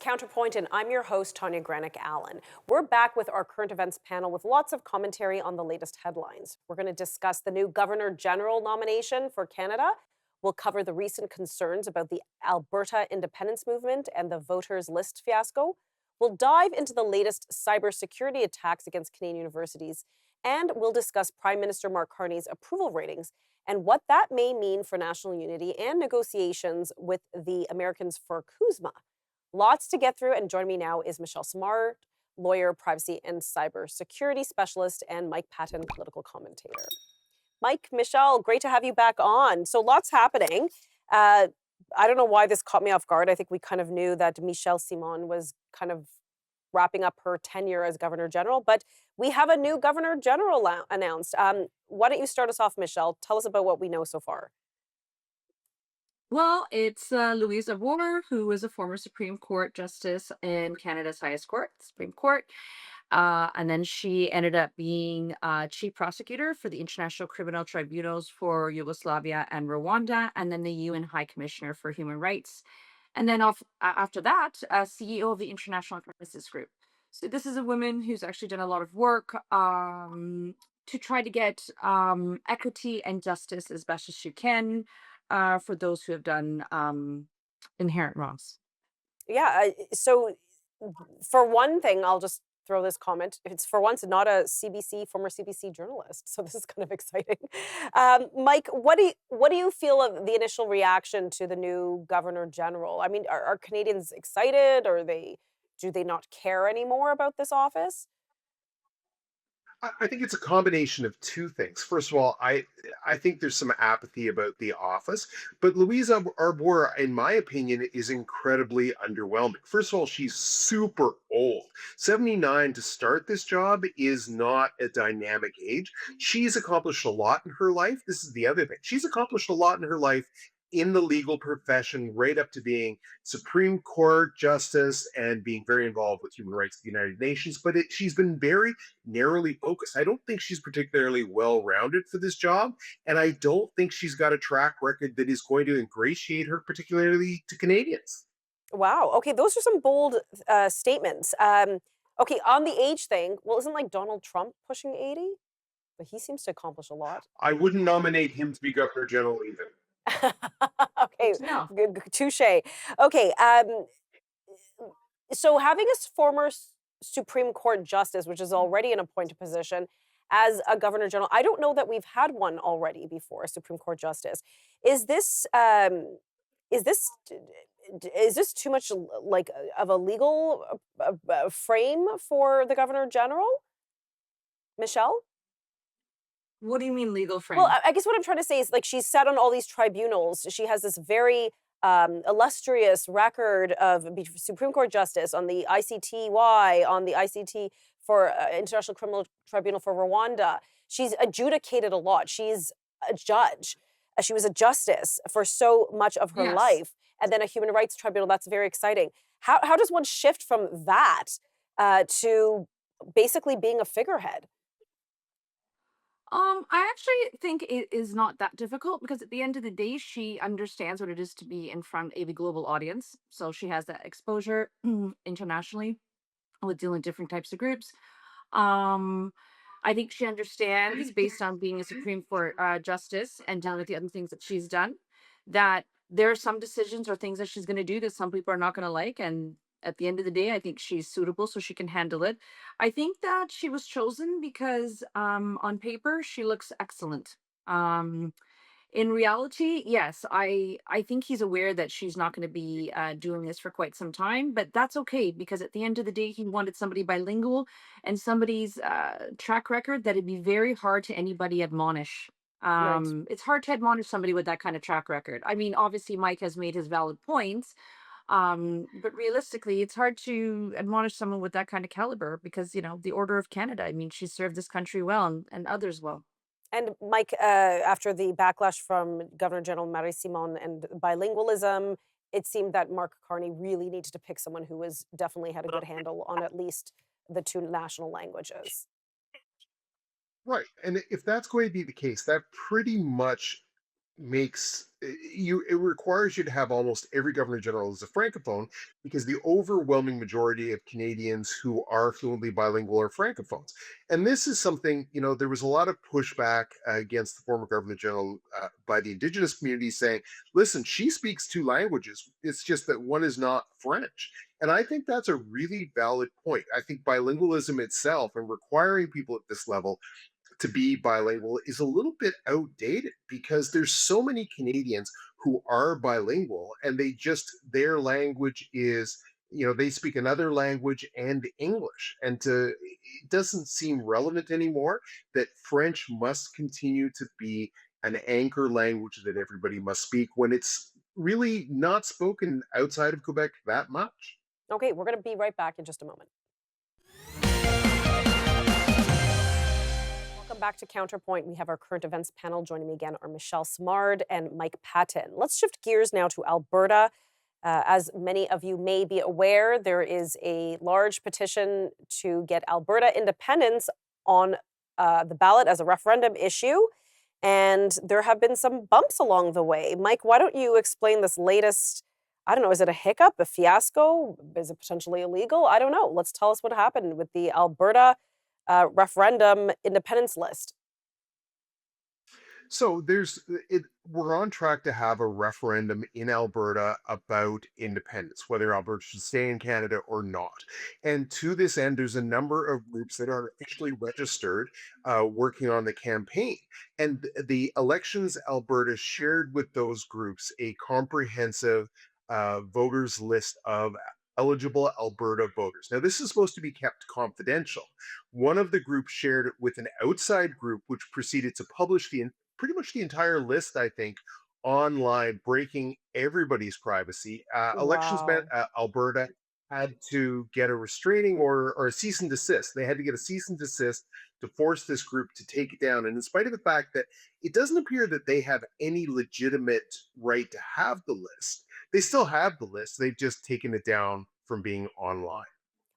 CounterPoint, and I'm your host, Tanya Granic Allen. We're back with our current events panel with lots of commentary on the latest headlines. We're going to discuss the new Governor General nomination for Canada. We'll cover the recent concerns about the Alberta independence movement and the voters list fiasco. We'll dive into the latest cybersecurity attacks against Canadian universities, and we'll discuss Prime Minister Mark Carney's approval ratings and what that may mean for national unity and negotiations with the Americans for CUSMA. Lots to get through, and joining me now is Michelle Simard, lawyer, privacy and cybersecurity specialist, and Mike Patton, political commentator. Mike, Michelle, great to have you back on. So lots happening. I don't know why this caught me off guard. I think we kind of knew that Michelle Simon was kind of wrapping up her tenure as Governor General, but we have a new Governor General announced. Why don't you start us off, Michelle? Tell us about what we know so far. Well, it's Louise Arbour, who was a former Supreme Court justice in Canada's highest court, Supreme Court. And then she ended up being chief prosecutor for the International Criminal Tribunals for Yugoslavia and Rwanda, and then the UN High Commissioner for Human Rights. And then after that, CEO of the International Crisis Group. So this is a woman who's actually done a lot of work to try to get equity and justice as best as she can for those who have done inherent wrongs. Yeah, so for one thing, I'll just throw this comment. It's for once not a former CBC journalist, so this is kind of exciting. Mike, what do you feel of the initial reaction to the new Governor General? I mean, are Canadians excited, or do they not care anymore about this office? I think it's a combination of two things. First of all, I think there's some apathy about the office, but Louise Arbour, in my opinion, is incredibly underwhelming. First of all, she's super old. 79 to start this job is not a dynamic age. She's accomplished a lot in her life. This is the other thing. She's accomplished a lot in her life in the legal profession, right up to being Supreme Court justice and being very involved with human rights at the United Nations. But she's been very narrowly focused. I don't think she's particularly well rounded for this job. And I don't think she's got a track record that is going to ingratiate her, particularly to Canadians. Wow. Okay, those are some bold statements. Okay, on the age thing, well, isn't like Donald Trump pushing 80? But he seems to accomplish a lot. I wouldn't nominate him to be Governor General either. Okay, No. touche. Okay, so having a former Supreme Court justice, which is already an appointed position, as a Governor General, I don't know that we've had one already before, a Supreme Court justice. Is this is this is this too much like of a legal frame for the Governor General, Michelle? What do you mean legal Well, frame? I guess what I'm trying to say is, like, she's sat on all these tribunals. She has this very illustrious record of Supreme Court justice on the ICTY, on the ICT for International Criminal Tribunal for Rwanda. She's adjudicated a lot. She's a judge. She was a justice for so much of her Yes. life, and then a human rights tribunal. That's very exciting. How does one shift from that to basically being a figurehead? I actually think it is not that difficult because at the end of the day, she understands what it is to be in front of a global audience. So she has that exposure internationally with dealing with different types of groups. Um, I think she understands, based on being a Supreme Court justice and dealing with the other things that she's done, that there are some decisions or things that she's going to do that some people are not going to like. And at the end of the day, I think she's suitable so she can handle it. I think that she was chosen because on paper, she looks excellent. Um, in reality, yes, I think he's aware that she's not going to be doing this for quite some time, but that's okay because at the end of the day, he wanted somebody bilingual and somebody's track record that it'd be very hard to anybody admonish. Right. It's hard to admonish somebody with that kind of track record. I mean, obviously, Mike has made his valid points, but realistically, it's hard to admonish someone with that kind of caliber because the Order of Canada. I mean, she served this country well and others well. And Mike, after the backlash from Governor General Marie Simon and bilingualism, it seemed that Mark Carney really needed to pick someone who was definitely had a good handle on at least the two national languages. Right. And if that's going to be the case, that pretty much it requires you to have almost every governor general as a francophone because the overwhelming majority of Canadians who are fluently bilingual are francophones. And this is something, there was a lot of pushback against the former governor general by the Indigenous community saying, listen, she speaks two languages. It's just that one is not French. And I think that's a really valid point. I think bilingualism itself and requiring people at this level to be bilingual is a little bit outdated because there's so many Canadians who are bilingual and their language is, they speak another language and English. It doesn't seem relevant anymore that French must continue to be an anchor language that everybody must speak when it's really not spoken outside of Quebec that much. Okay, we're going to be right back in just a moment. Welcome back to Counterpoint. We have our current events panel. Joining me again are Michelle Simard and Mike Patton. Let's shift gears now to Alberta. As many of you may be aware, there is a large petition to get Alberta independence on the ballot as a referendum issue. And there have been some bumps along the way. Mike, why don't you explain this latest, I don't know, is it a hiccup, a fiasco? Is it potentially illegal? I don't know. Let's tell us what happened with the Alberta referendum independence list. So we're on track to have a referendum in Alberta about independence, whether Alberta should stay in Canada or not. And to this end, there's a number of groups that are actually registered working on the campaign. And the Elections Alberta shared with those groups a comprehensive voters list of eligible Alberta voters. Now, this is supposed to be kept confidential. One of the groups shared it with an outside group, which proceeded to publish pretty much the entire list, I think, online, breaking everybody's privacy. Wow. Alberta had to get a restraining order or a cease and desist. They had to get a cease and desist to force this group to take it down. And in spite of the fact that it doesn't appear that they have any legitimate right to have the list, they still have the list. They've just taken it down from being online.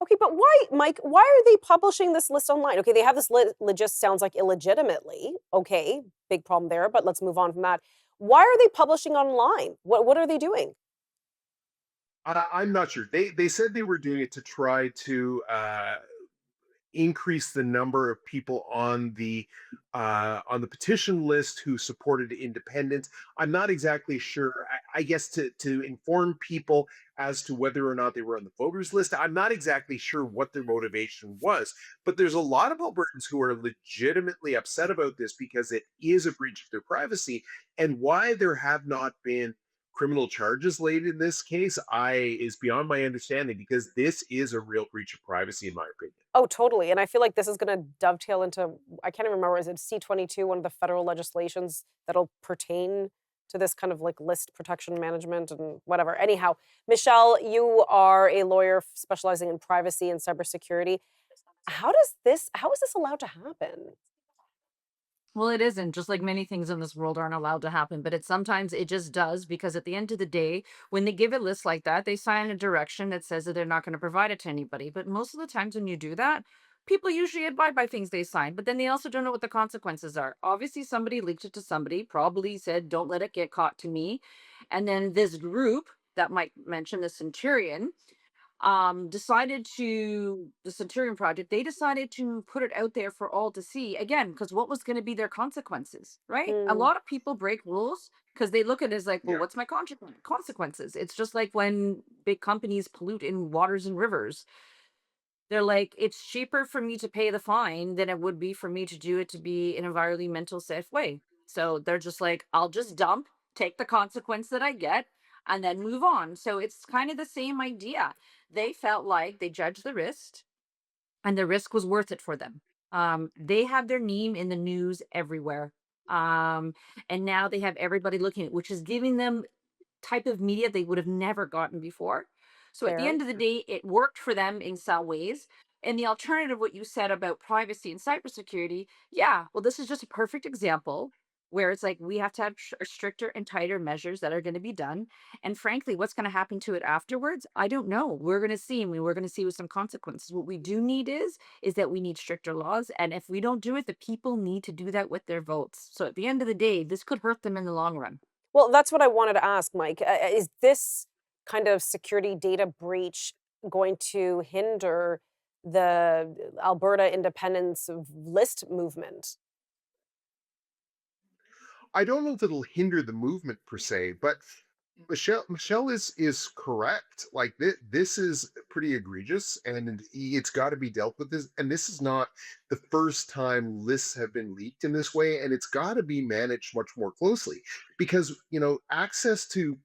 Okay, but why, Mike, why are they publishing this list online? Okay, they have this list, just sounds like illegitimately. Okay, big problem there, but let's move on from that. Why are they publishing online? What are they doing? I'm not sure. They said they were doing it to try to increase the number of people on the petition list who supported independence. I'm not exactly sure. I guess to inform people as to whether or not they were on the voters list. I'm not exactly sure what their motivation was, but there's a lot of Albertans who are legitimately upset about this because it is a breach of their privacy, and why there have not been criminal charges laid in this case I is beyond my understanding because this is a real breach of privacy in my opinion. Oh, totally. And I feel like this is going to dovetail into, I can't even remember, is it C-22, one of the federal legislations that'll pertain to this kind of like list protection management and whatever. Anyhow, Michelle, you are a lawyer specializing in privacy and cybersecurity. How is this allowed to happen? Well, it isn't. Just like many things in this world aren't allowed to happen, but sometimes it just does because at the end of the day, when they give a list like that, they sign a direction that says that they're not going to provide it to anybody. But most of the times when you do that, people usually abide by things they sign, but then they also don't know what the consequences are. Obviously, somebody leaked it to somebody, probably said, "Don't let it get caught to me." And then this group that Mike mentioned, the Centurion, decided to the Centurion Project, they decided to put it out there for all to see again, because what was going to be their consequences, right? A Mm, lot of people break rules because they look at it as like, well, Yeah. what's my consequences? It's just like when big companies pollute in waters and rivers. They're like, it's cheaper for me to pay the fine than it would be for me to do it to be an environmental safe way. So they're just like, I'll just dump, take the consequence that I get, and then move on. So it's kind of the same idea. They felt like they judged the risk and the risk was worth it for them. They have their name in the news everywhere. Um, and now they have everybody looking at it, which is giving them type of media they would have never gotten before. So at the fair. end of the day, it worked for them in some ways. And the alternative, what you said about privacy and cybersecurity, yeah, well, this is just a perfect example where it's like we have to have stricter and tighter measures that are going to be done. And frankly, what's going to happen to it afterwards? I don't know. We're going to see. I mean, we're going to see with some consequences. What we do need is that we need stricter laws. And if we don't do it, the people need to do that with their votes. So at the end of the day, this could hurt them in the long run. Well, that's what I wanted to ask, Mike. Is this kind of security data breach going to hinder the Alberta independence list movement? I don't know if it'll hinder the movement per se, but Michelle is correct. Like this is pretty egregious, and it's got to be dealt with. This, and this is not the first time lists have been leaked in this way, and it's got to be managed much more closely because access to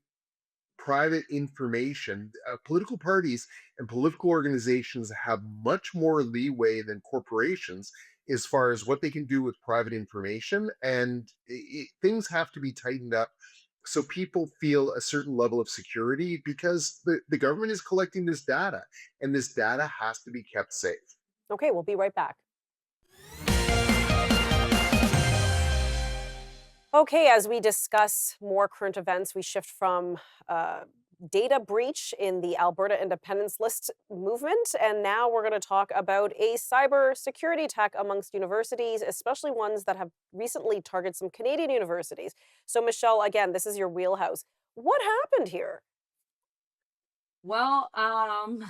private information, political parties and political organizations have much more leeway than corporations as far as what they can do with private information. And things have to be tightened up so people feel a certain level of security because the government is collecting this data and this data has to be kept safe. Okay, we'll be right back. Okay, as we discuss more current events, we shift from data breach in the Alberta Independence List movement, and now we're going to talk about a cyber security attack amongst universities, especially ones that have recently targeted some Canadian universities. So, Michelle, again, this is your wheelhouse. What happened here? Well,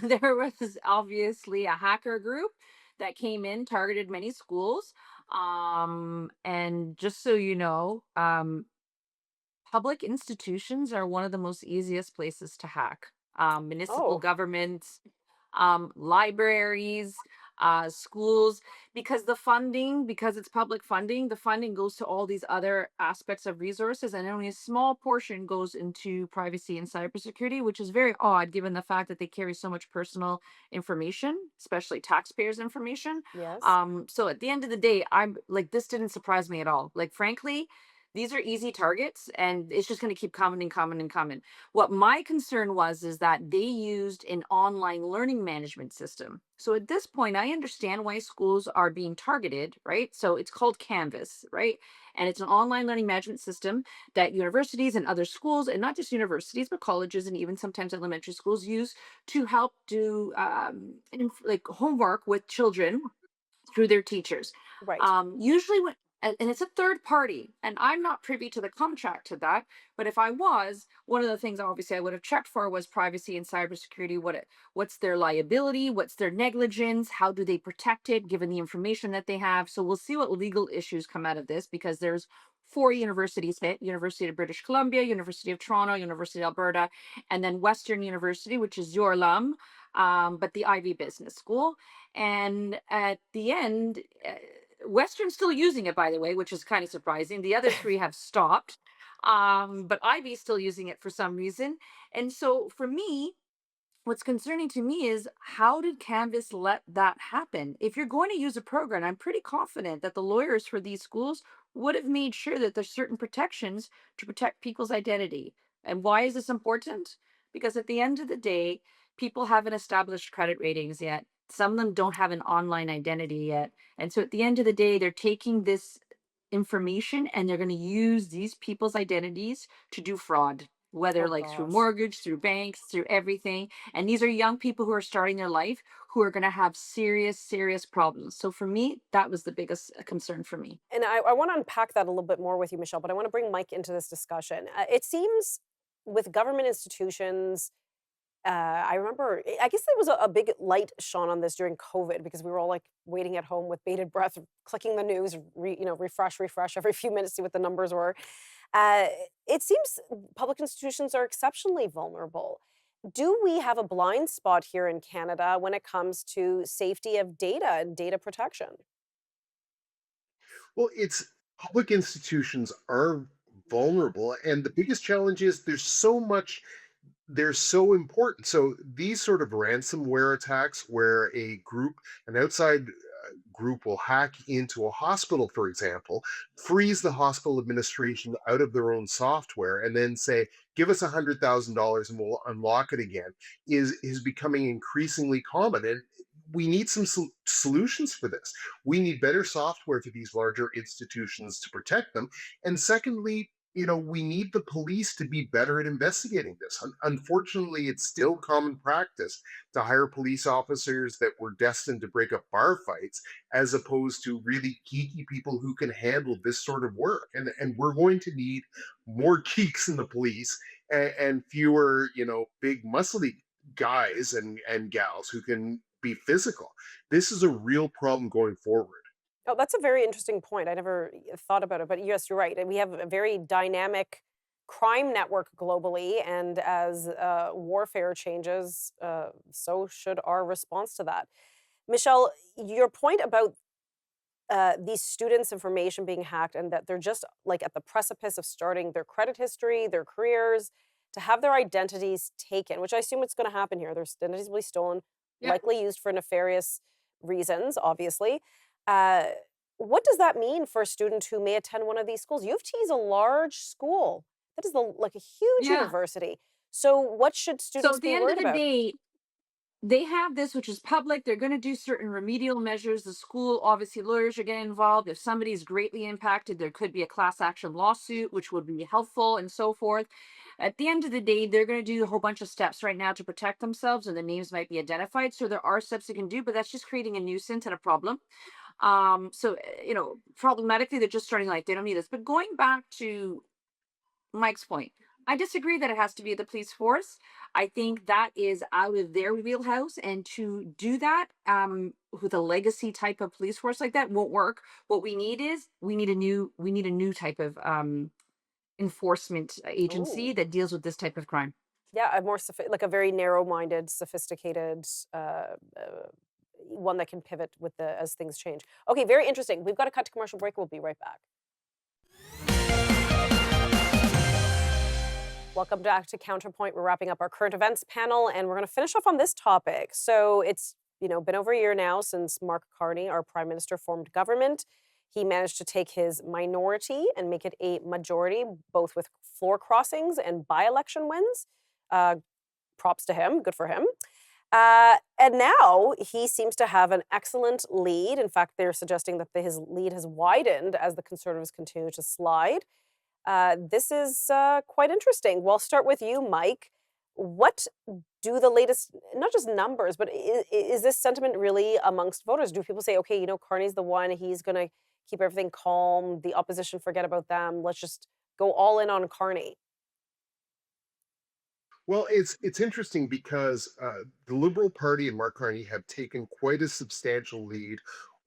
there was obviously a hacker group that came in, targeted many schools. And just so you know, public institutions are one of the most easiest places to hack. Municipal Oh, governments, libraries, schools, because the funding, because it's public funding, the funding goes to all these other aspects of resources, and only a small portion goes into privacy and cybersecurity, which is very odd given the fact that they carry so much personal information, especially taxpayers' information. yes. So at the end of the day, I'm like, this didn't surprise me at all. Like, frankly, these are easy targets and it's just going to keep coming and coming and coming. What my concern was is that they used an online learning management system. So at this point, I understand why schools are being targeted, right? So it's called Canvas, right? And it's an online learning management system that universities and other schools, and not just universities, but colleges and even sometimes elementary schools use to help do like homework with children through their teachers. Right. Usually when and it's a third party, and I'm not privy to the contract to that. But if I was, one of the things obviously I would have checked for was privacy and cybersecurity. What's their liability? What's their negligence? How do they protect it, given the information that they have? So we'll see what legal issues come out of this because there's four universities hit: University of British Columbia, University of Toronto, University of Alberta, and then Western University, which is your but the Ivy Business School. And at the end, Western's still using it, by the way, which is kind of surprising. The other three have stopped, but Ivy's still using it for some reason. And so for me, what's concerning to me is how did Canvas let that happen? If you're going to use a program, I'm pretty confident that the lawyers for these schools would have made sure that there's certain protections to protect people's identity. And why is this important? Because at the end of the day, people haven't established credit ratings yet. Some of them don't have an online identity yet. And so at the end of the day, they're taking this information and they're going to use these people's identities to do fraud, whether Oh, like through gosh. mortgage, through banks, through everything. And these are young people who are starting their life who are going to have serious, serious problems. So for me, that was the biggest concern for me. And I want to unpack that a little bit more with you, Michelle, but I want to bring Mike into this discussion. It seems with government institutions, I remember, I guess there was a big light shone on this during COVID because we were all like waiting at home with bated breath, clicking the news, refresh every few minutes, see what the numbers were. Uh, it seems public institutions are exceptionally vulnerable. Do we have a blind spot here in Canada when it comes to safety of data and data protection? Well, it's public institutions are vulnerable, and the biggest challenge is there's so much they're so important. So these sort of ransomware attacks where an outside group will hack into a hospital, for example, freeze the hospital administration out of their own software, and then say, "Give us $100,000 and we'll unlock it again," is becoming increasingly common. And we need some solutions for this. We need better software for these larger institutions to protect them. And secondly, we need the police to be better at investigating this. Unfortunately, it's still common practice to hire police officers that were destined to break up bar fights, as opposed to really geeky people who can handle this sort of work. And we're going to need more geeks in the police, and fewer, big muscly guys and gals who can be physical. This is a real problem going forward. Oh, that's a very interesting point. I never thought about it, but yes, you're right. And we have a very dynamic crime network globally, and as warfare changes, so should our response to that. Michelle, your point about these students' information being hacked and that they're just like at the precipice of starting their credit history, their careers, to have their identities taken, which I assume it's going to happen here. Their identities will be stolen, Yeah. likely used for nefarious reasons, obviously. Uh, what does that mean for a student who may attend one of these schools? U of T is a large school. That is like a huge Yeah. university. So, what should So students at the be end of worried the about? day, they have this, which is public. They're going to do certain remedial measures. The school, obviously, lawyers are getting involved. If somebody is greatly impacted, there could be a class action lawsuit, which would be helpful and so forth. At the end of the day, they're going to do a whole bunch of steps right now to protect themselves, and the names might be identified. So there are steps they can do, but that's just creating a nuisance and a problem. Problematically, they're just starting like they don't need this. But going back to Mike's point, I disagree that it has to be the police force. I think that is out of their wheelhouse, and to do that with a legacy type of police force like that won't work. What we need is we need a new type of enforcement Oh, agency that deals with this type of crime. yeah, a more like a very narrow-minded, sophisticated one that can pivot with the as things change. Okay, very interesting. We've got to cut to commercial break. We'll be right back. Welcome back to Counterpoint. We're wrapping up our current events panel, and we're going to finish off on this topic. So it's been over a year now since Mark Carney, our prime minister, formed government. He managed to take his minority and make it a majority, both with floor crossings and by-election wins. Uh, Props to him. Good for him. And now he seems to have an excellent lead. In fact, they're suggesting that his lead has widened as the Conservatives continue to slide. This is quite interesting. We'll start with you, Mike. What do the latest, not just numbers, but is this sentiment really amongst voters? Do people say, okay, Carney's the one, he's going to keep everything calm, the opposition forget about them, let's just go all in on Carney? Well, it's interesting because the Liberal Party and Mark Carney have taken quite a substantial lead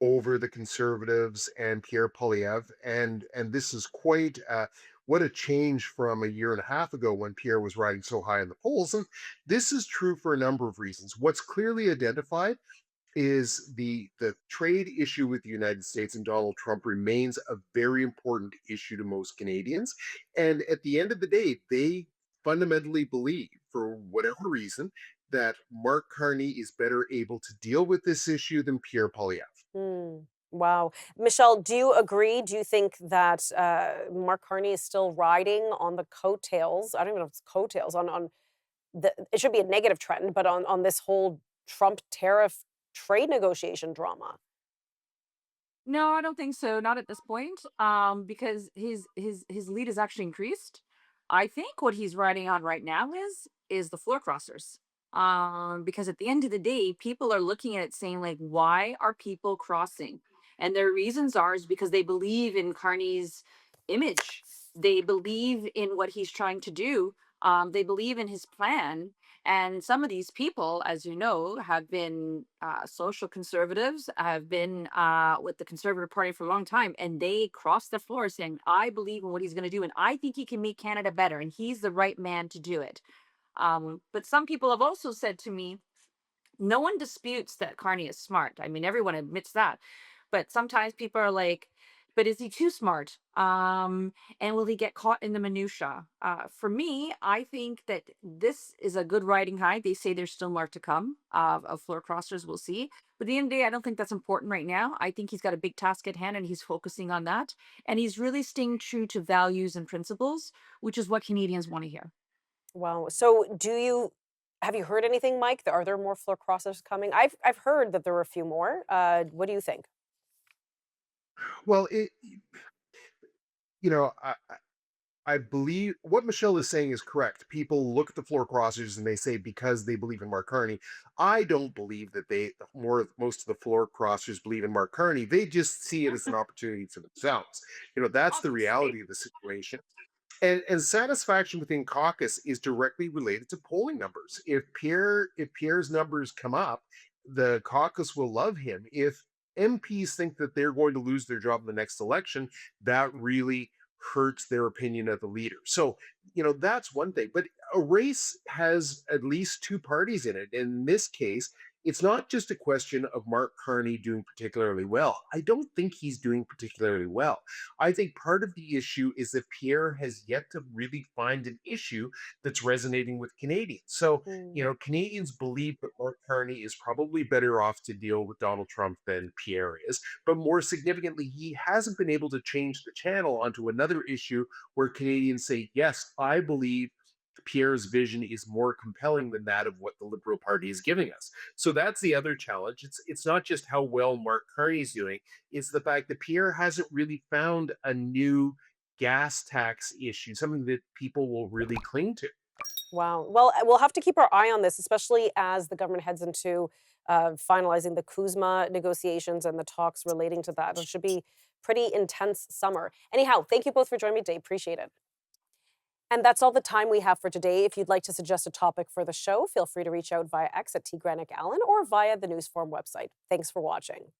over the Conservatives and Pierre Poilievre, and this is quite what a change from a year and a half ago when Pierre was riding so high in the polls. And this is true for a number of reasons. What's clearly identified is the trade issue with the United States and Donald Trump remains a very important issue to most Canadians. And at the end of the day, they fundamentally believe, for whatever reason, that Mark Carney is better able to deal with this issue than Pierre Poilievre. Hmm. Wow. Michelle, do you agree? Do you think that Mark Carney is still riding on the coattails? I don't even know if it's coattails on it should be a negative trend, but on this whole Trump tariff trade negotiation drama. No, I don't think so. Not at this point. Because his lead has actually increased. I think what he's riding on right now is the floor crossers. Because at the end of the day, people are looking at it saying like, why are people crossing? And their reasons are is because they believe in Carney's image. They believe in what he's trying to do. They believe in his plan, and some of these people, as you know, have been social conservatives, have been with the Conservative Party for a long time, and they cross the floor saying, I believe in what he's going to do, and I think he can make Canada better, and he's the right man to do it. But some people have also said to me, no one disputes that Carney is smart. I mean, everyone admits that. But sometimes people are like, but is he too smart? And will he get caught in the minutia? For me, I think that this is a good riding high. They say there's still more to come of floor crossers. We'll see. But at the end of the day, I don't think that's important right now. I think he's got a big task at hand and he's focusing on that. And he's really staying true to values and principles, which is what Canadians want to hear. Wow. So have you heard anything, Mike? Are there more floor crossers coming? I've heard that there were a few more. What do you think? Well, you know, I believe what Michelle is saying is correct. People look at the floor crossers and they say because they believe in Mark Carney. I don't believe that most of the floor crossers believe in Mark Carney. They just see it as an opportunity for themselves. That's the Obviously. reality of the situation. And satisfaction within caucus is directly related to polling numbers. If Pierre's numbers come up, the caucus will love him. If MPs think that they're going to lose their job in the next election, that really hurts their opinion of the leader. So, that's one thing. But a race has at least two parties in it. In this case, it's not just a question of Mark Carney doing particularly well. I don't think he's doing particularly well. I think part of the issue is that Pierre has yet to really find an issue that's resonating with Canadians. So, Mm. Canadians believe that Mark Carney is probably better off to deal with Donald Trump than Pierre is. But more significantly, he hasn't been able to change the channel onto another issue where Canadians say, yes, I believe Pierre's vision is more compelling than that of what the Liberal Party is giving us. So that's the other challenge. It's not just how well Mark Carney's doing, it's the fact that Pierre hasn't really found a new gas tax issue, something that people will really cling to. Wow. Well, we'll have to keep our eye on this, especially as the government heads into finalizing the Kuzma negotiations and the talks relating to that. It should be pretty intense summer. Anyhow, thank you both for joining me today. Appreciate it. And that's all the time we have for today. If you'd like to suggest a topic for the show, feel free to reach out via X at Granic Allen or via the Newsform website. Thanks for watching.